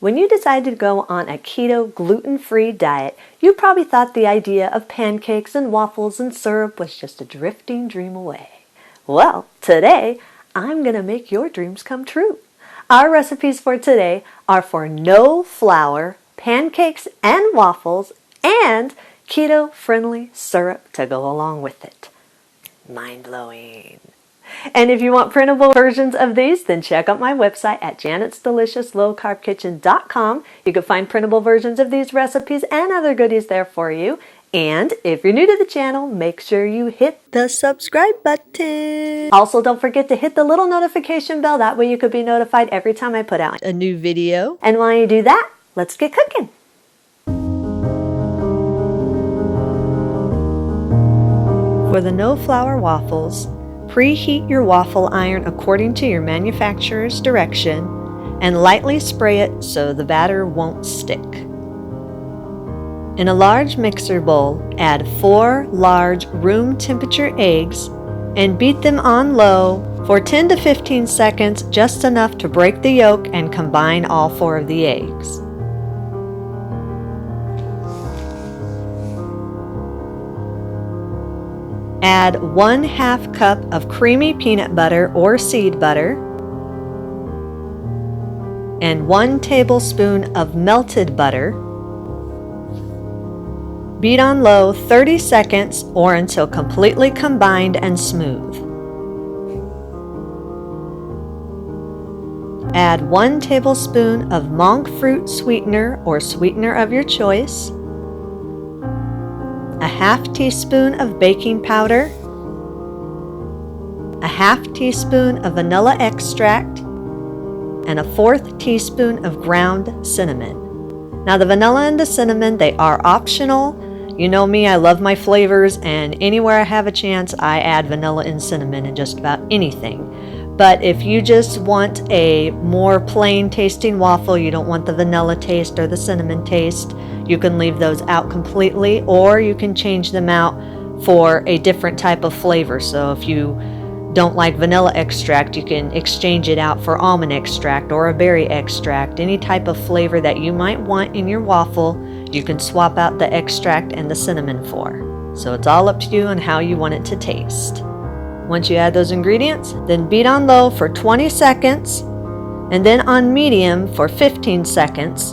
When you decided to go on a keto gluten-free diet, you probably thought the idea of pancakes and waffles and syrup was just a drifting dream away. Well, today, I'm going to make your dreams come true. Our recipes for today are for no flour, pancakes and waffles, and keto-friendly syrup to go along with it. Mind-blowing. And if you want printable versions of these, then check out my website at janetsdeliciouslowcarbkitchen.com. You can find printable versions of these recipes and other goodies there for you. And if you're new to the channel, make sure you hit the subscribe button. Also, don't forget to hit the little notification bell. That way you could be notified every time I put out a new video. And while you do that, let's get cooking. For the no flour waffles, preheat your waffle iron according to your manufacturer's direction and lightly spray it so the batter won't stick. In a large mixer bowl, add 4 large room temperature eggs and beat them on low for 10 to 15 seconds, just enough to break the yolk and combine all 4 of the eggs. Add 1/2 cup of creamy peanut butter or seed butter and 1 tablespoon of melted butter. Beat on low 30 seconds or until completely combined and smooth. Add 1 tablespoon of monk fruit sweetener or sweetener of your choice, a 1/2 teaspoon of baking powder, a 1/2 teaspoon of vanilla extract, and a 1/4 teaspoon of ground cinnamon. Now the vanilla and the cinnamon, they are optional. You know me, I love my flavors, and anywhere I have a chance, I add vanilla and cinnamon in just about anything. But if you just want a more plain tasting waffle, you don't want the vanilla taste or the cinnamon taste, you can leave those out completely, or you can change them out for a different type of flavor. So if you don't like vanilla extract, you can exchange it out for almond extract or a berry extract. Any type of flavor that you might want in your waffle, you can swap out the extract and the cinnamon for. So it's all up to you on how you want it to taste. Once you add those ingredients, then beat on low for 20 seconds and then on medium for 15 seconds,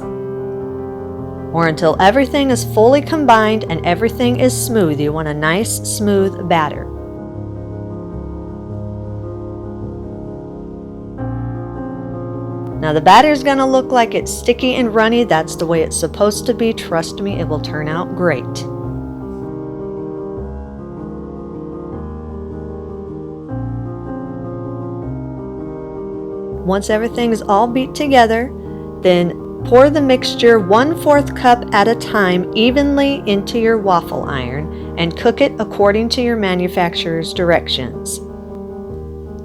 or until everything is fully combined and everything is smooth. You want a nice smooth batter. Now the batter is going to look like it's sticky and runny. That's the way it's supposed to be. Trust me, it will turn out great. Once everything is all beat together, then pour the mixture 1/4 cup at a time evenly into your waffle iron and cook it according to your manufacturer's directions.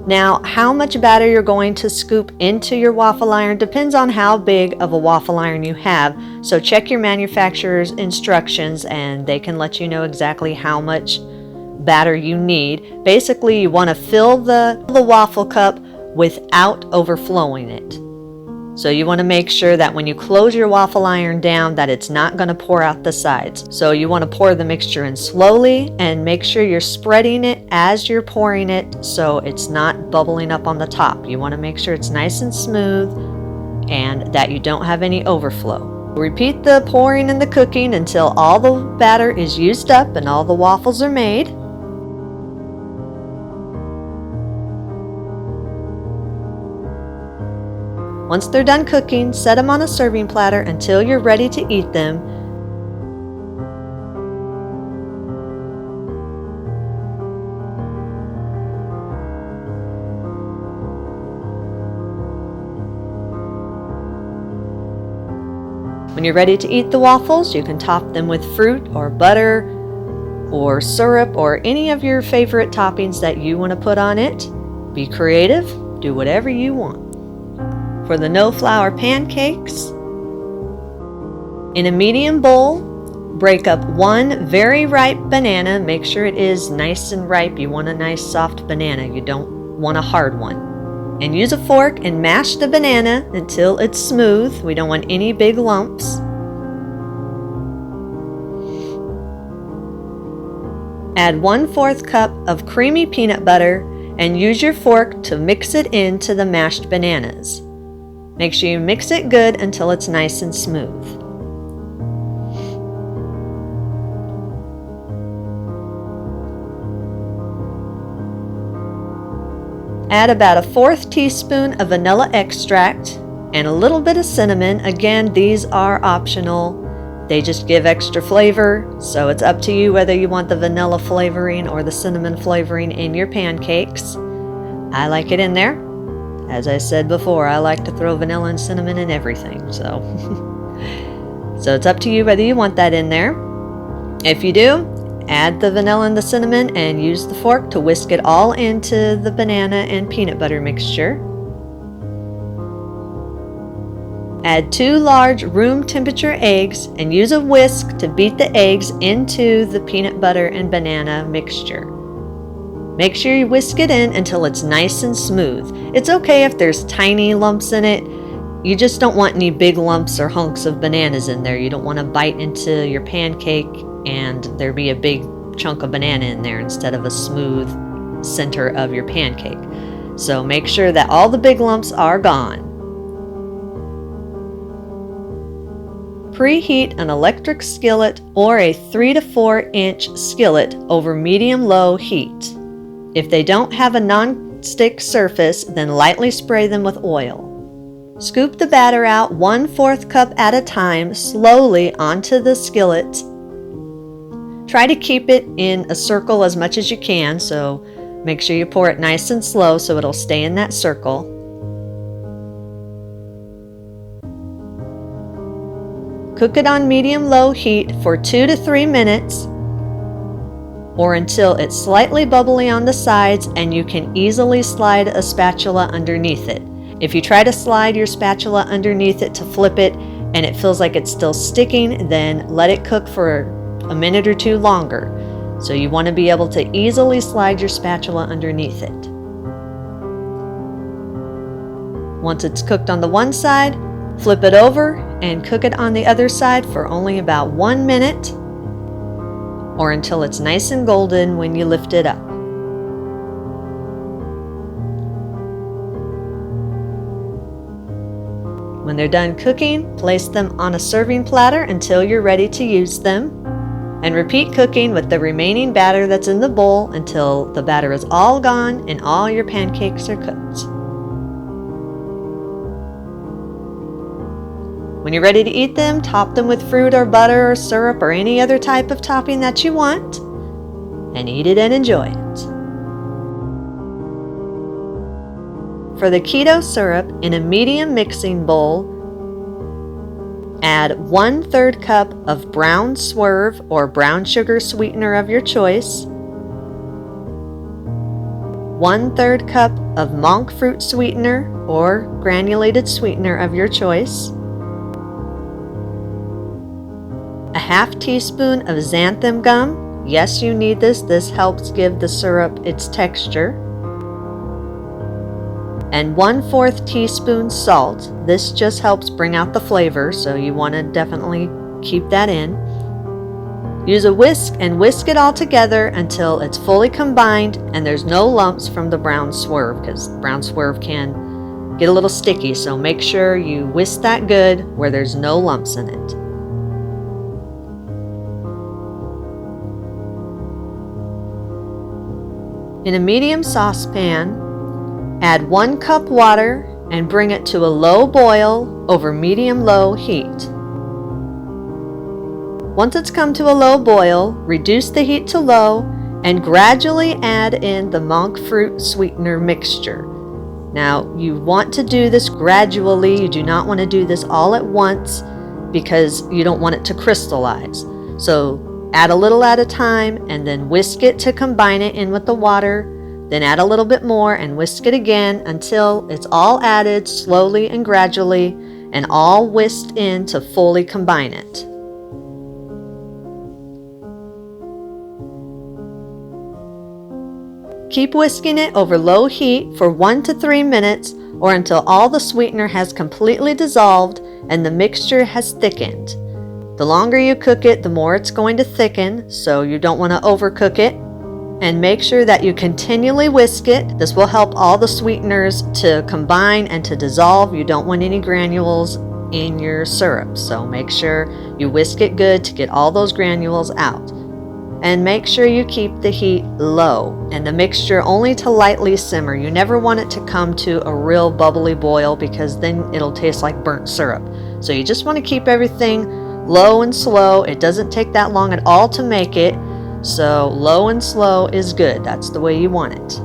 Now, how much batter you're going to scoop into your waffle iron depends on how big of a waffle iron you have. So check your manufacturer's instructions and they can let you know exactly how much batter you need. Basically, you want to fill the waffle cup without overflowing it. So you want to make sure that when you close your waffle iron down that it's not going to pour out the sides. So you want to pour the mixture in slowly and make sure you're spreading it as you're pouring it so it's not bubbling up on the top. You want to make sure it's nice and smooth and that you don't have any overflow. Repeat the pouring and the cooking until all the batter is used up and all the waffles are made. Once they're done cooking, set them on a serving platter until you're ready to eat them. When you're ready to eat the waffles, you can top them with fruit or butter or syrup or any of your favorite toppings that you want to put on it. Be creative, do whatever you want. For the no flour pancakes, in a medium bowl, break up 1 very ripe banana. Make sure it is nice and ripe. You want a nice soft banana. You don't want a hard one. And use a fork and mash the banana until it's smooth. We don't want any big lumps. Add 1/4 cup of creamy peanut butter and use your fork to mix it into the mashed bananas. Make sure you mix it good until it's nice and smooth. Add about a 1/4 teaspoon of vanilla extract and a little bit of cinnamon. Again, these are optional. They just give extra flavor, so it's up to you whether you want the vanilla flavoring or the cinnamon flavoring in your pancakes. I like it in there. As I said before, I like to throw vanilla and cinnamon in everything, so it's up to you whether you want that in there. If you do, add the vanilla and the cinnamon and use the fork to whisk it all into the banana and peanut butter mixture. Add 2 large room temperature eggs and use a whisk to beat the eggs into the peanut butter and banana mixture. Make sure you whisk it in until it's nice and smooth. It's okay if there's tiny lumps in it. You just don't want any big lumps or hunks of bananas in there. You don't want to bite into your pancake and there be a big chunk of banana in there instead of a smooth center of your pancake. So make sure that all the big lumps are gone. Preheat an electric skillet or a 3 to 4 inch skillet over medium-low heat. If they don't have a non-stick surface, then lightly spray them with oil. Scoop the batter out 1/4 cup at a time slowly onto the skillet. Try to keep it in a circle as much as you can, so make sure you pour it nice and slow so it'll stay in that circle. Cook it on medium-low heat for 2 to 3 minutes or until it's slightly bubbly on the sides and you can easily slide a spatula underneath it. If you try to slide your spatula underneath it to flip it and it feels like it's still sticking, then let it cook for a minute or 2 longer. So you want to be able to easily slide your spatula underneath it. Once it's cooked on the one side, flip it over and cook it on the other side for only about 1 minute or until it's nice and golden when you lift it up. When they're done cooking, place them on a serving platter until you're ready to use them. And repeat cooking with the remaining batter that's in the bowl until the batter is all gone and all your pancakes are cooked. When you're ready to eat them, top them with fruit or butter or syrup or any other type of topping that you want, and eat it and enjoy it. For the keto syrup, in a medium mixing bowl, add 1/3 cup of brown swerve or brown sugar sweetener of your choice, 1/3 cup of monk fruit sweetener or granulated sweetener of your choice, a 1/2 teaspoon of xanthan gum. Yes, you need this. This helps give the syrup its texture. And 1/4 teaspoon salt. This just helps bring out the flavor, so you want to definitely keep that in. Use a whisk and whisk it all together until it's fully combined and there's no lumps from the brown swerve, because brown swerve can get a little sticky, so make sure you whisk that good where there's no lumps in it. In a medium saucepan, add 1 cup water and bring it to a low boil over medium-low heat. Once it's come to a low boil, reduce the heat to low and gradually add in the monk fruit sweetener mixture. Now, you want to do this gradually. You do not want to do this all at once because you don't want it to crystallize. So add a little at a time and then whisk it to combine it in with the water. Then add a little bit more and whisk it again until it's all added slowly and gradually and all whisked in to fully combine it. Keep whisking it over low heat for 1 to 3 minutes or until all the sweetener has completely dissolved and the mixture has thickened. The longer you cook it, the more it's going to thicken, so you don't want to overcook it. And make sure that you continually whisk it. This will help all the sweeteners to combine and to dissolve. You don't want any granules in your syrup, so make sure you whisk it good to get all those granules out. And make sure you keep the heat low and the mixture only to lightly simmer. You never want it to come to a real bubbly boil because then it'll taste like burnt syrup. So you just want to keep everything low and slow. It doesn't take that long at all to make it. So low and slow is good. That's the way you want it.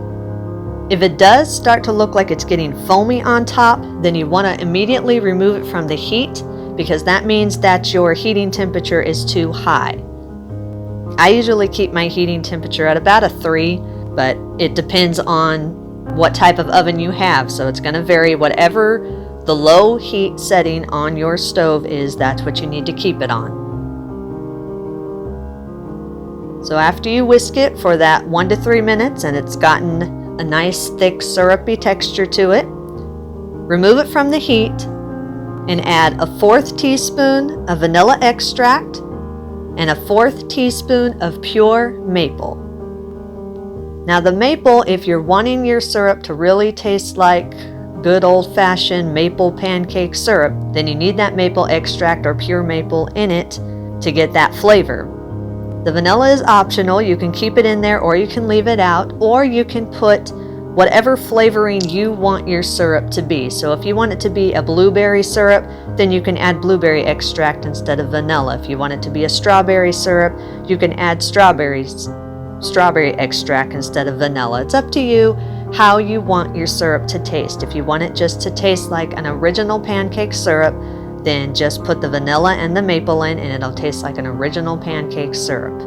If it does start to look like it's getting foamy on top, then you want to immediately remove it from the heat because that means that your heating temperature is too high. I usually keep my heating temperature at about a 3, but it depends on what type of oven you have. So it's going to vary. Whatever the low heat setting on your stove is, that's what you need to keep it on. So after you whisk it for that 1 to 3 minutes and it's gotten a nice thick syrupy texture to it, remove it from the heat and add a 1/4 teaspoon of vanilla extract and a 1/4 teaspoon of pure maple. Now the maple, if you're wanting your syrup to really taste like good old-fashioned maple pancake syrup, then you need that maple extract or pure maple in it to get that flavor. The vanilla is optional. You can keep it in there or you can leave it out, or you can put whatever flavoring you want your syrup to be. So if you want it to be a blueberry syrup, then you can add blueberry extract instead of vanilla. If you want it to be a strawberry syrup, you can add strawberry extract instead of vanilla. It's up to you how you want your syrup to taste. If you want it just to taste like an original pancake syrup, then just put the vanilla and the maple in and it'll taste like an original pancake syrup.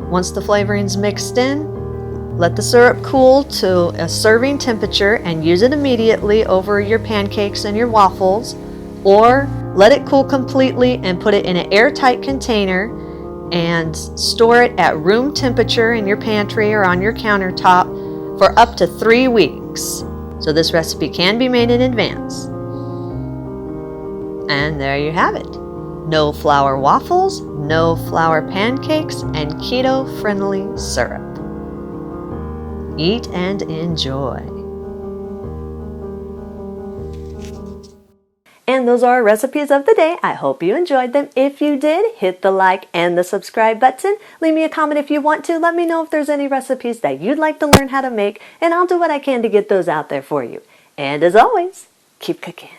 Once the flavoring's mixed in, let the syrup cool to a serving temperature and use it immediately over your pancakes and your waffles, or let it cool completely and put it in an airtight container and store it at room temperature in your pantry or on your countertop for up to 3 weeks. So this recipe can be made in advance. And there you have it. No flour waffles, no flour pancakes, and keto-friendly syrup. Eat and enjoy. And those are our recipes of the day. I hope you enjoyed them. If you did, hit the like and the subscribe button. Leave me a comment if you want to. Let me know if there's any recipes that you'd like to learn how to make, and I'll do what I can to get those out there for you. And as always, keep cooking.